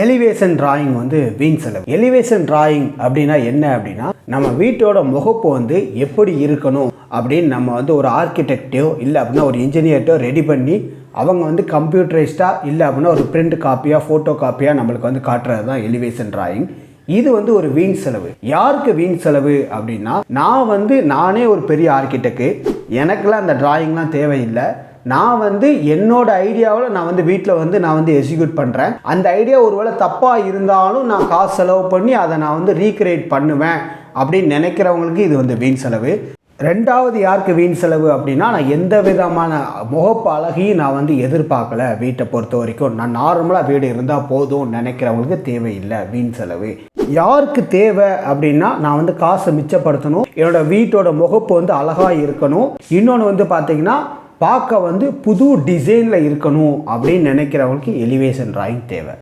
Elevation drawing வந்து வீண் செலவு. எலிவேஷன் டிராயிங் அப்படின்னா என்ன அப்படின்னா, நம்ம வீட்டோட முகப்பு வந்து எப்படி இருக்கணும் அப்படின்னு நம்ம வந்து ஒரு ஆர்கிடெக்டையோ இல்லை அப்படின்னா ஒரு இன்ஜினியர்ட்டோ ரெடி பண்ணி அவங்க வந்து கம்ப்யூட்டரைஸ்டாக இல்லை அப்படின்னா ஒரு பிரிண்ட் காப்பியாக ஃபோட்டோ காப்பியாக நம்மளுக்கு வந்து காட்டுறது தான் எலிவேஷன் டிராயிங். இது வந்து ஒரு வீண் செலவு. யாருக்கு வீண் செலவு அப்படின்னா, நானே ஒரு பெரிய ஆர்கிடெக்ட், எனக்குலாம் அந்த டிராயிங்லாம் தேவையில்லை. நான் வந்து என்னோட ஐடியாவில் நான் வந்து வீட்டில் நான் வந்து எக்ஸிக்யூட் பண்ணுறேன். அந்த ஐடியா ஒருவேளை தப்பாக இருந்தாலும் நான் காசு செலவு பண்ணி அதை நான் வந்து ரீக்ரியேட் பண்ணுவேன் அப்படின்னு நினைக்கிறவங்களுக்கு இது வந்து வீண் செலவு. ரெண்டாவது யாருக்கு வீண் செலவு அப்படின்னா, நான் எந்த விதமான முகப்பு அழகையும் நான் வந்து எதிர்பார்க்கல. வீட்டை பொறுத்த வரைக்கும் நான் நார்மலாக வீடு இருந்தால் போதும் நினைக்கிறவங்களுக்கு தேவையில்லை, வீண் செலவு. யாருக்கு தேவை அப்படின்னா, நான் வந்து காசை மிச்சப்படுத்தணும், என்னோட வீட்டோட முகப்பு வந்து அழகாக இருக்கணும், இன்னொன்று வந்து பார்த்தீங்கன்னா பார்க்க வந்து புது டிசைனில் இருக்கணும் அப்படின்னு நினைக்கிறவங்களுக்கு எலிவேஷன் டிராயிங் தேவை.